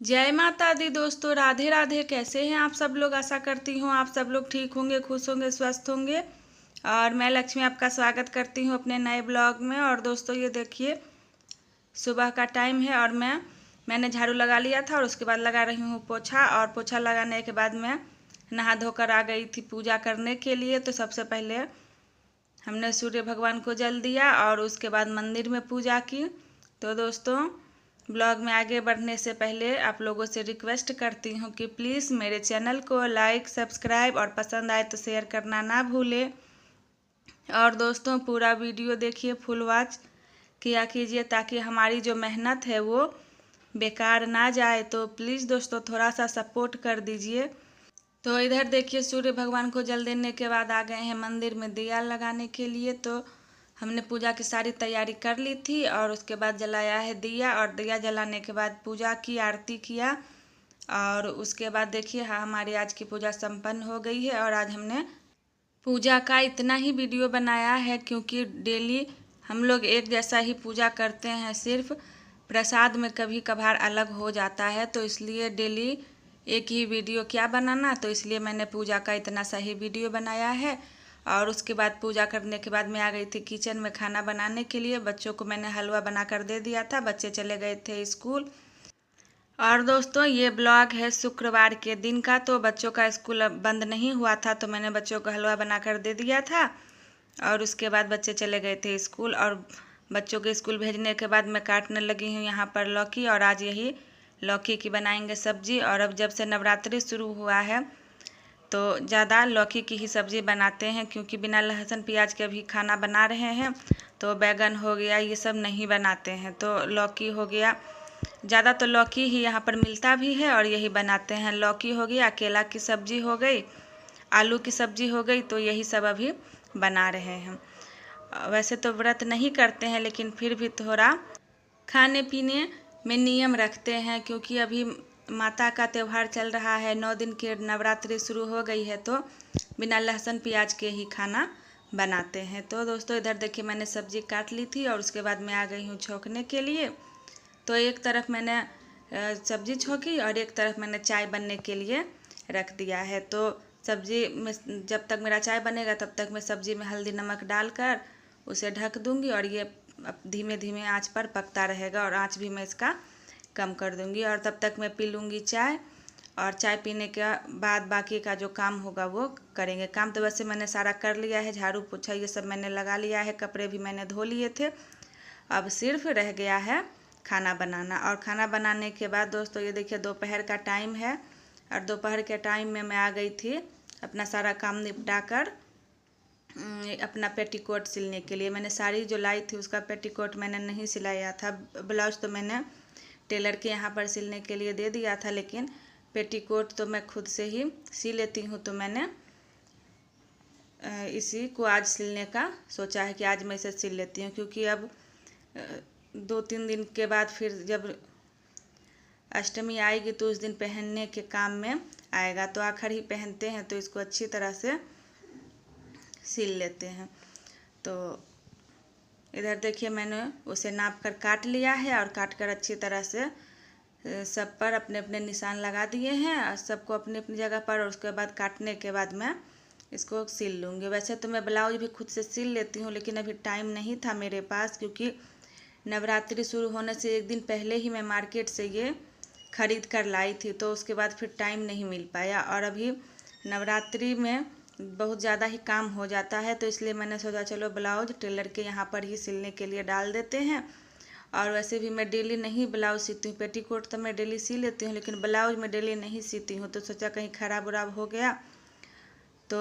जय माता दी दोस्तों, राधे राधे। कैसे हैं आप सब लोग? आशा करती हूँ आप सब लोग ठीक होंगे, खुश होंगे, स्वस्थ होंगे। और मैं लक्ष्मी आपका स्वागत करती हूँ अपने नए ब्लॉग में। और दोस्तों ये देखिए, सुबह का टाइम है और मैंने झाड़ू लगा लिया था और उसके बाद लगा रही हूँ पोछा। और पोछा लगाने के बाद मैं नहा धोकर आ गई थी पूजा करने के लिए। तो सबसे पहले हमने सूर्य भगवान को जल दिया और उसके बाद मंदिर में पूजा की। तो दोस्तों, ब्लॉग में आगे बढ़ने से पहले आप लोगों से रिक्वेस्ट करती हूँ कि प्लीज़ मेरे चैनल को लाइक, सब्सक्राइब और पसंद आए तो शेयर करना ना भूलें। और दोस्तों, पूरा वीडियो देखिए, फुल वॉच किया कीजिए ताकि हमारी जो मेहनत है वो बेकार ना जाए। तो प्लीज़ दोस्तों, थोड़ा सा सपोर्ट कर दीजिए। तो इधर देखिए, सूर्य भगवान को जल देने के बाद आ गए हैं मंदिर में दिया लगाने के लिए। तो हमने पूजा की सारी तैयारी कर ली थी और उसके बाद जलाया है दिया। और दिया जलाने के बाद पूजा की, आरती किया। और उसके बाद देखिए, हाँ, हमारी आज की पूजा संपन्न हो गई है। और आज हमने पूजा का इतना ही वीडियो बनाया है क्योंकि डेली हम लोग एक जैसा ही पूजा करते हैं, सिर्फ प्रसाद में कभी कभार अलग हो जाता है। तो इसलिए डेली एक ही वीडियो क्या बनाना, तो इसलिए मैंने पूजा का इतना सा ही वीडियो बनाया है। और उसके बाद पूजा करने के बाद मैं आ गई थी किचन में खाना बनाने के लिए। बच्चों को मैंने हलवा बना कर दे दिया था, बच्चे चले गए थे स्कूल। और दोस्तों, ये ब्लॉग है शुक्रवार के दिन का। तो बच्चों का स्कूल अब बंद नहीं हुआ था तो मैंने बच्चों को हलवा बना कर दे दिया था। और उसके बाद बच्चे चले गए थे स्कूल। और बच्चों के स्कूल भेजने के बाद मैं काटने लगी हूँ यहाँ पर लौकी। और आज यही लौकी की बनाएंगे सब्जी। और अब जब से नवरात्रि शुरू हुआ है तो ज़्यादा लौकी की ही सब्ज़ी बनाते हैं क्योंकि बिना लहसुन प्याज के भी खाना बना रहे हैं। तो बैगन हो गया, ये सब नहीं बनाते हैं। तो लौकी हो गया, ज़्यादा तो लौकी ही यहाँ पर मिलता भी है और यही बनाते हैं। लौकी हो गया, केला की सब्ज़ी हो गई, आलू की सब्ज़ी हो गई। तो यही सब अभी बना रहे हैं। वैसे तो व्रत नहीं करते हैं लेकिन फिर भी थोड़ा खाने पीने में नियम रखते हैं क्योंकि अभी माता का त्यौहार चल रहा है, 9 दिन की नवरात्रि शुरू हो गई है। तो बिना लहसुन प्याज के ही खाना बनाते हैं। तो दोस्तों, इधर देखिए, मैंने सब्ज़ी काट ली थी और उसके बाद मैं आ गई हूँ छौंकने के लिए। तो एक तरफ मैंने सब्ज़ी छौंकी और एक तरफ मैंने चाय बनने के लिए रख दिया है। तो सब्ज़ी में जब तक मेरा चाय बनेगा तब तक मैं सब्ज़ी में हल्दी नमक डालकर उसे ढक दूँगी और ये धीमे धीमे आंच पर पकता रहेगा। और आंच भी मैं इसका कम कर दूँगी और तब तक मैं पी लूँगी चाय। और चाय पीने के बाद बाकी का जो काम होगा वो करेंगे। काम तो वैसे मैंने सारा कर लिया है, झाड़ू पोछा ये सब मैंने लगा लिया है, कपड़े भी मैंने धो लिए थे। अब सिर्फ रह गया है खाना बनाना। और खाना बनाने के बाद दोस्तों, ये देखिए, दोपहर का टाइम है। और दोपहर के टाइम में मैं आ गई थी अपना सारा काम निपटा कर अपना पेटीकोट सिलने के लिए। मैंने साड़ी जो लाई थी उसका पेटीकोट मैंने नहीं सिलाया था। ब्लाउज तो मैंने टेलर के यहाँ पर सिलने के लिए दे दिया था, लेकिन पेटीकोट तो मैं खुद से ही सी लेती हूँ। तो मैंने इसी को आज सिलने का सोचा है कि आज मैं इसे सिल लेती हूँ क्योंकि अब 2-3 दिन के बाद फिर जब अष्टमी आएगी तो उस दिन पहनने के काम में आएगा। तो आखिर ही पहनते हैं तो इसको अच्छी तरह से सिल लेते हैं। तो इधर देखिए, मैंने उसे नाप कर काट लिया है और काट कर अच्छी तरह से सब पर अपने अपने निशान लगा दिए हैं और सबको अपनी अपनी जगह पर। और उसके बाद काटने के बाद मैं इसको सिल लूँगी। वैसे तो मैं ब्लाउज भी खुद से सिल लेती हूँ लेकिन अभी टाइम नहीं था मेरे पास क्योंकि नवरात्रि शुरू होने से एक दिन पहले ही मैं मार्केट से ये खरीद कर लाई थी। तो उसके बाद फिर टाइम नहीं मिल पाया और अभी नवरात्रि में बहुत ज़्यादा ही काम हो जाता है। तो इसलिए मैंने सोचा चलो ब्लाउज टेलर के यहाँ पर ही सिलने के लिए डाल देते हैं। और वैसे भी मैं डेली नहीं ब्लाउज सीती हूँ, पेटीकोट तो मैं डेली सी लेती हूँ लेकिन ब्लाउज मैं डेली नहीं सीती हूँ। तो सोचा कहीं ख़राब उराब हो गया तो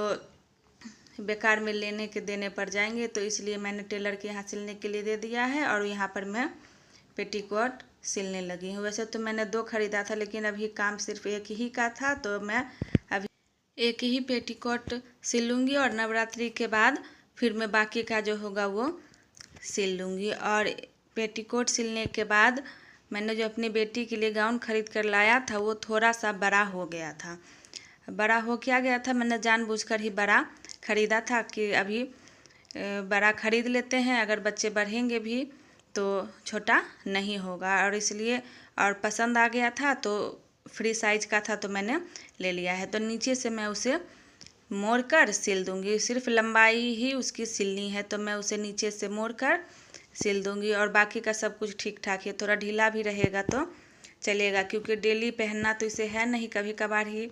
बेकार में लेने के देने पड़ जाएंगे। तो इसलिए मैंने टेलर के यहाँ सिलने के लिए दे दिया है और यहाँ पर मैं पेटीकोट सिलने लगी हूँ। वैसे तो मैंने 2 खरीदा था लेकिन अभी काम सिर्फ एक ही का था। तो मैं अभी एक ही पेटीकोट सिलूँगी और नवरात्रि के बाद फिर मैं बाकी का जो होगा वो सिल लूँगी। और पेटीकोट सिलने के बाद मैंने जो अपनी बेटी के लिए गाउन खरीद कर लाया था वो थोड़ा सा बड़ा हो गया था। बड़ा हो क्या गया था, मैंने जानबूझकर ही बड़ा ख़रीदा था कि अभी बड़ा ख़रीद लेते हैं, अगर बच्चे बढ़ेंगे भी तो छोटा नहीं होगा। और इसलिए और पसंद आ गया था तो फ्री साइज का था तो मैंने ले लिया है। तो नीचे से मैं उसे मोड़ कर सिल दूंगी, सिर्फ लंबाई ही उसकी सिलनी है, तो मैं उसे नीचे से मोड़ कर सिल दूंगी। और बाकी का सब कुछ ठीक ठाक है, थोड़ा ढीला भी रहेगा तो चलेगा, क्योंकि डेली पहनना तो इसे है नहीं, कभी कभार ही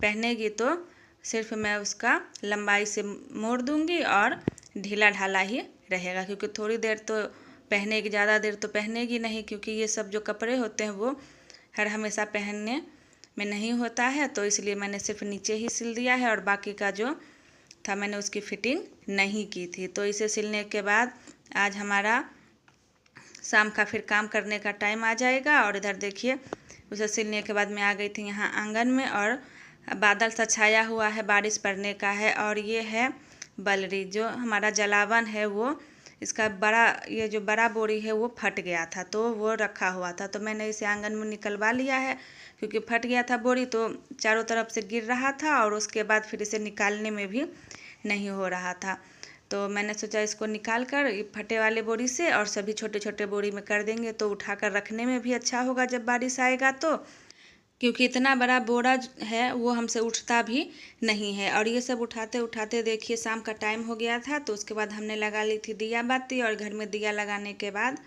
पहनेगी। तो सिर्फ मैं उसका लंबाई से मोड़ दूंगी और ढीला ढाला ही रहेगा, क्योंकि थोड़ी देर तो पहनेगी, ज़्यादा देर तो पहनेगी नहीं, क्योंकि ये सब जो कपड़े होते हैं वो हर हमेशा पहनने में नहीं होता है। तो इसलिए मैंने सिर्फ नीचे ही सिल दिया है और बाकी का जो था मैंने उसकी फिटिंग नहीं की थी। तो इसे सिलने के बाद आज हमारा शाम का फिर काम करने का टाइम आ जाएगा। और इधर देखिए, उसे सिलने के बाद मैं आ गई थी यहाँ आंगन में, और बादल सा छाया हुआ है, बारिश पड़ने का है। और ये है बलरी, जो हमारा जलावन है वो, इसका बड़ा, ये जो बड़ा बोरी है वो फट गया था, तो वो रखा हुआ था, तो मैंने इसे आंगन में निकलवा लिया है, क्योंकि फट गया था बोरी तो चारों तरफ से गिर रहा था और उसके बाद फिर इसे निकालने में भी नहीं हो रहा था। तो मैंने सोचा इसको निकाल कर फटे वाले बोरी से और सभी छोटे छोटे बोरी में कर देंगे, तो उठाकर रखने में भी अच्छा होगा जब बारिश आएगा तो, क्योंकि इतना बड़ा बोरा है वो हमसे उठता भी नहीं है। और ये सब उठाते उठाते देखिए शाम का टाइम हो गया था। तो उसके बाद हमने लगा ली थी दिया बाती, और घर में दिया लगाने के बाद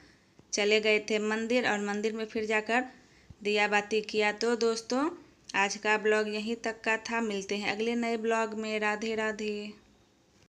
चले गए थे मंदिर, और मंदिर में फिर जाकर दिया बाती किया। तो दोस्तों आज का ब्लॉग यहीं तक का था, मिलते हैं अगले नए ब्लॉग में। राधे राधे।